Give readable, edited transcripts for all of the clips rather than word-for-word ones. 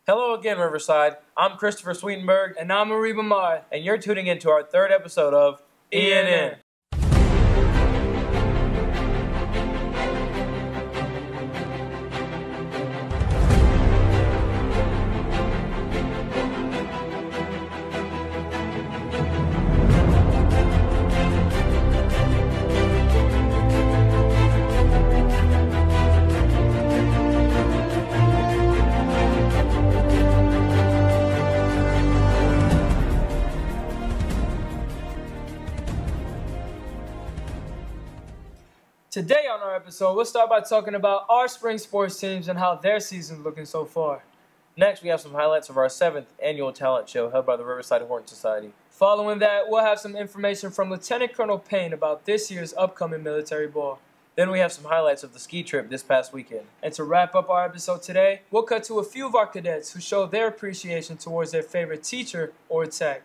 Hello again, Riverside. I'm Christopher Sweetenberg. And I'm Marie Bamar. And you're tuning into our third episode of ENN. Today on our episode, we'll start by talking about our spring sports teams and how their season's looking so far. Next, we have some highlights of our 7th annual talent show held by the Riverside Horton Society. Following that, we'll have some information from Lieutenant Colonel Payne about this year's upcoming military ball. Then we have some highlights of the ski trip this past weekend. And to wrap up our episode today, we'll cut to a few of our cadets who show their appreciation towards their favorite teacher or tech.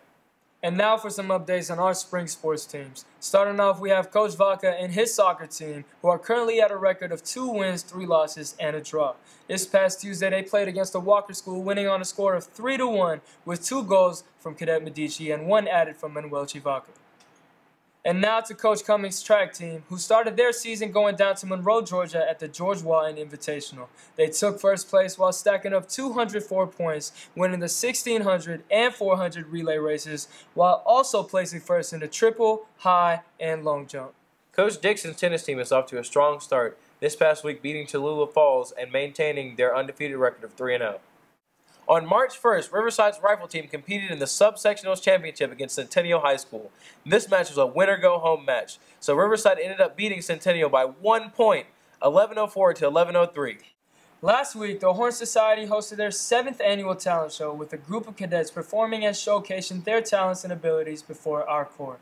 And now for some updates on our spring sports teams. Starting off, we have Coach Vaca and his soccer team, who are currently at a record of 2 wins, 3 losses, and a draw. This past Tuesday, they played against the Walker School, winning on a score of 3-1, with 2 goals from Cadet Medici and 1 added from Manuel Chivaca. And now to Coach Cummings' track team, who started their season going down to Monroe, Georgia at the George Walton Invitational. They took first place while stacking up 204 points, winning the 1600 and 400 relay races, while also placing first in the triple, high, and long jump. Coach Dixon's tennis team is off to a strong start, this past week beating Tallulah Falls and maintaining their undefeated record of 3-0. On March 1st, Riverside's rifle team competed in the Sub-Sectionals Championship against Centennial High School. This match was a winner-go-home match, so Riverside ended up beating Centennial by 1 point, 11-04 to 11-03. Last week, the Horton Society hosted their 7th annual talent show with a group of cadets performing and showcasing their talents and abilities before our Corps.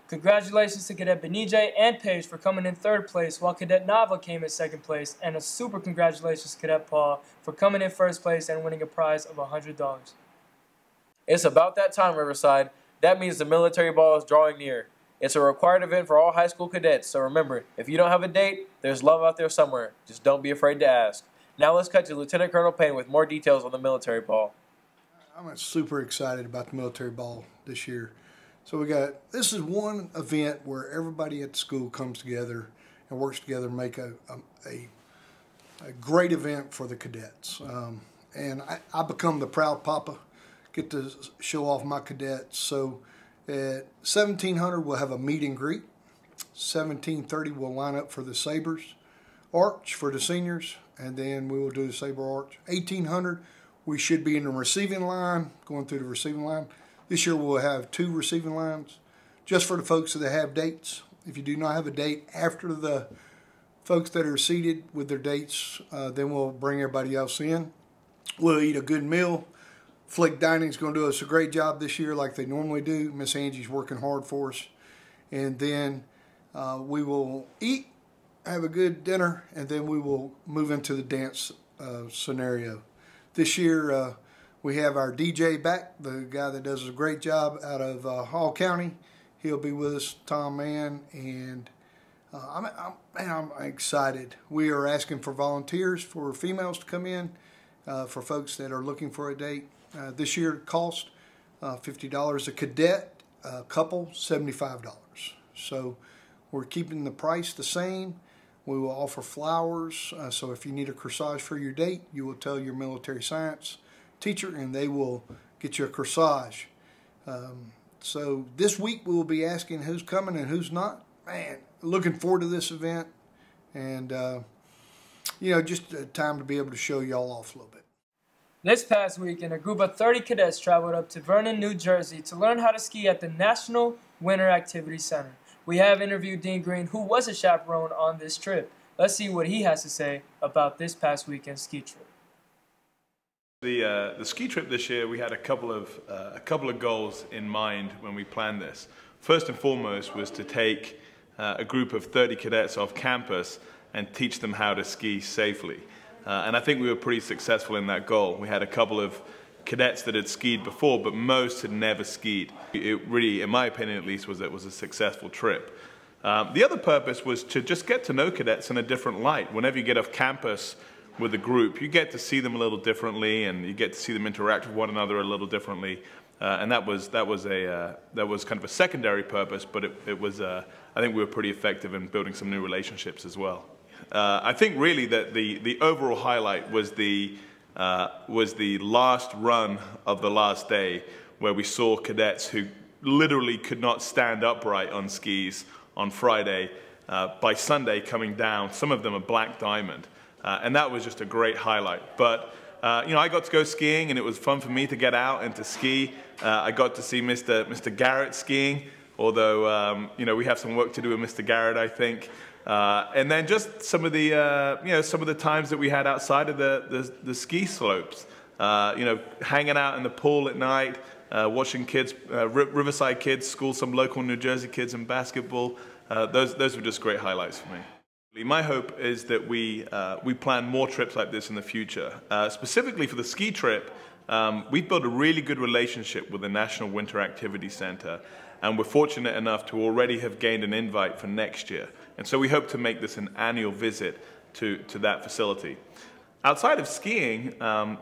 Congratulations to Cadet Benije and Paige for coming in 3rd place, while Cadet Nava came in 2nd place, and a super congratulations to Cadet Paul for coming in 1st place and winning a prize of $100. It's about that time, Riverside. That means the military ball is drawing near. It's a required event for all high school cadets, so remember, if you don't have a date, there's love out there somewhere. Just don't be afraid to ask. Now let's cut to Lieutenant Colonel Payne with more details on the military ball. I'm super excited about the military ball this year. So this is one event where everybody at the school comes together and works together to make a great event for the cadets. And I become the proud papa, get to show off my cadets. So at 1700 we'll have a meet and greet. 1730 we'll line up for the Sabres Arch for the seniors, and then we will do the Sabre Arch. 1800 we should be in the receiving line, going through the receiving line. This year we'll have 2 receiving lines just for the folks that have dates. If you do not have a date after the folks that are seated with their dates, then we'll bring everybody else in. We'll eat a good meal. Flick Dining is going to do us a great job this year like they normally do. Miss Angie's working hard for us. And then we will eat, have a good dinner, and then we will move into the dance scenario. This year, we have our DJ back, the guy that does a great job out of Hall County. He'll be with us, Tom Mann, and I'm excited. We are asking for volunteers for females to come in, for folks that are looking for a date. This year it cost $50 a cadet, a couple $75. So we're keeping the price the same. We will offer flowers, so if you need a corsage for your date, you will tell your military science teacher and they will get you a corsage. So this week we will be asking who's coming and who's not. Man, looking forward to this event, and just a time to be able to show y'all off a little bit. This past weekend, a group of 30 cadets traveled up to Vernon, New Jersey to learn how to ski at the National Winter Activity Center. We have interviewed Dean Green, who was a chaperone on this trip. Let's see what he has to say about this past weekend's ski trip. The ski trip this year, we had a couple of goals in mind when we planned this. First and foremost was to take a group of 30 cadets off campus and teach them how to ski safely. And I think we were pretty successful in that goal. We had a couple of cadets that had skied before, but most had never skied. It really, in my opinion at least, was a successful trip. The other purpose was to just get to know cadets in a different light. Whenever you get off campus, with the group, you get to see them a little differently, and you get to see them interact with one another a little differently. And that was kind of a secondary purpose, but it was I think we were pretty effective in building some new relationships as well. I think really that the overall highlight was the last run of the last day, where we saw cadets who literally could not stand upright on skis on Friday, by Sunday coming down, some of them a black diamond. And that was just a great highlight. But you know, I got to go skiing, and it was fun for me to get out and to ski. I got to see Mr. Garrett skiing, although you know, we have some work to do with Mr. Garrett, I think. And then just some of the you know, some of the times that we had outside of the ski slopes. You know, hanging out in the pool at night, watching kids, Riverside kids school some local New Jersey kids in basketball. Those were just great highlights for me. My hope is that we plan more trips like this in the future. Specifically for the ski trip, we've built a really good relationship with the National Winter Activity Center, and we're fortunate enough to already have gained an invite for next year. And so we hope to make this an annual visit to that facility. Outside of skiing,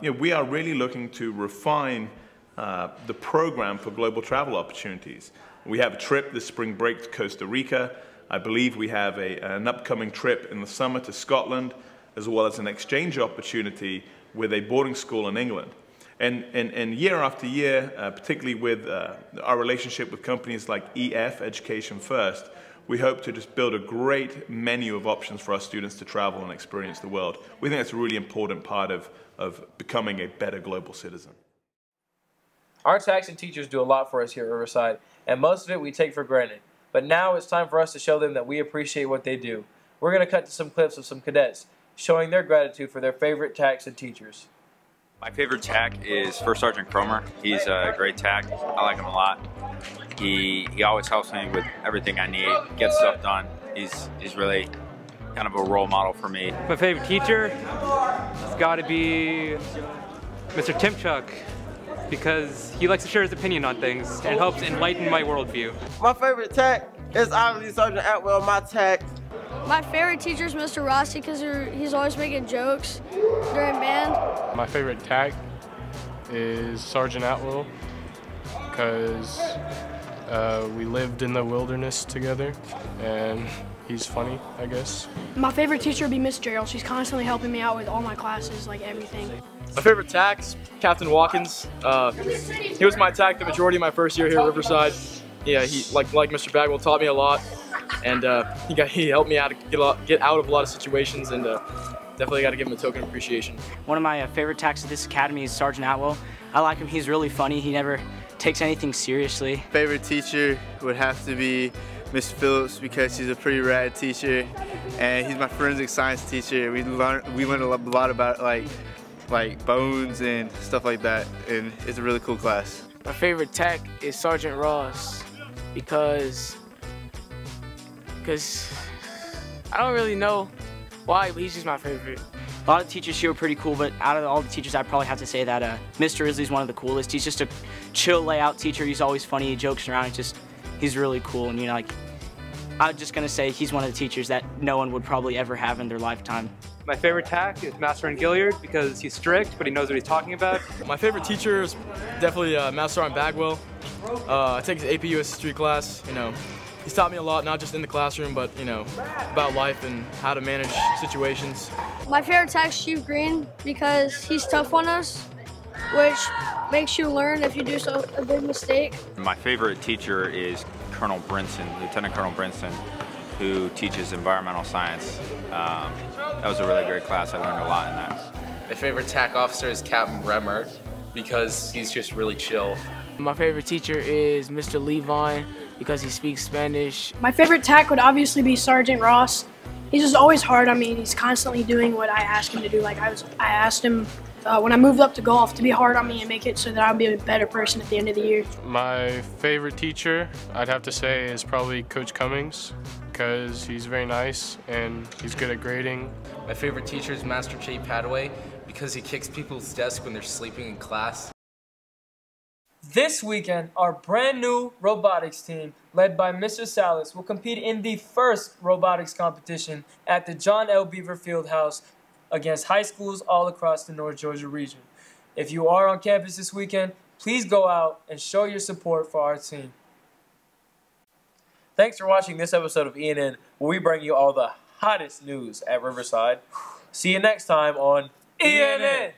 you know, we are really looking to refine the program for global travel opportunities. We have a trip this spring break to Costa Rica. I believe we have an upcoming trip in the summer to Scotland, as well as an exchange opportunity with a boarding school in England. And year after year, particularly with our relationship with companies like EF, Education First, we hope to just build a great menu of options for our students to travel and experience the world. We think that's a really important part of becoming a better global citizen. Our TACs and teachers do a lot for us here at Riverside, and most of it we take for granted. But now it's time for us to show them that we appreciate what they do. We're going to cut to some clips of some cadets showing their gratitude for their favorite TACs and teachers. My favorite TAC is First Sergeant Cromer. He's a great TAC. I like him a lot. He always helps me with everything I need, gets stuff done. He's really kind of a role model for me. My favorite teacher has got to be Mr. Timchuk, because he likes to share his opinion on things and helps enlighten my worldview. My favorite TAC is obviously Sergeant Atwell, my TAC. My favorite teacher is Mr. Rossi because he's always making jokes during band. My favorite TAC is Sergeant Atwell because we lived in the wilderness together and he's funny, I guess. My favorite teacher would be Miss Gerald. She's constantly helping me out with all my classes, like everything. My favorite TAC is Captain Watkins. He was my TAC the majority of my first year here at Riverside. Yeah, he like Mr. Bagwell taught me a lot, and he helped me out to get out of a lot of situations, and definitely got to give him a token of appreciation. One of my favorite TACs at this academy is Sergeant Atwell. I like him. He's really funny. He never takes anything seriously. Favorite teacher would have to be Miss Phillips because she's a pretty rad teacher, and he's my forensic science teacher. We learned a lot about like bones and stuff like that, and it's a really cool class. My favorite TAC is Sergeant Ross because I don't really know why, but he's just my favorite. A lot of teachers here are pretty cool, but out of all the teachers, I'd probably have to say that Mr. Isley's one of the coolest. He's just a chill layout teacher. He's always funny. He jokes around. He's really cool, and I'm just gonna say he's one of the teachers that no one would probably ever have in their lifetime. My favorite TAC is Master Sergeant Gilliard because he's strict, but he knows what he's talking about. My favorite teacher is definitely Master Sergeant Bagwell. I take his AP US History class. You know, he's taught me a lot, not just in the classroom, but you know, about life and how to manage situations. My favorite TAC is Chief Green because he's tough on us, which makes you learn if you do a big mistake. My favorite teacher is Colonel Brinson, Lieutenant Colonel Brinson, who teaches environmental science. That was a really great class. I learned a lot in that. My favorite TAC officer is Captain Bremer because he's just really chill. My favorite teacher is Mr. Levine because he speaks Spanish. My favorite TAC would obviously be Sergeant Ross. He's just always hard on me, and he's constantly doing what I ask him to do. Like I asked him when I moved up to golf to be hard on me and make it so that I'll be a better person at the end of the year. My favorite teacher, I'd have to say, is probably Coach Cummings because he's very nice and he's good at grading. My favorite teacher is Master Jay Padaway because he kicks people's desks when they're sleeping in class. This weekend, our brand new robotics team, led by Mr. Salas, will compete in the first robotics competition at the John L. Beaver Fieldhouse against high schools all across the North Georgia region. If you are on campus this weekend, please go out and show your support for our team. Thanks for watching this episode of ENN, where we bring you all the hottest news at Riverside. See you next time on ENN.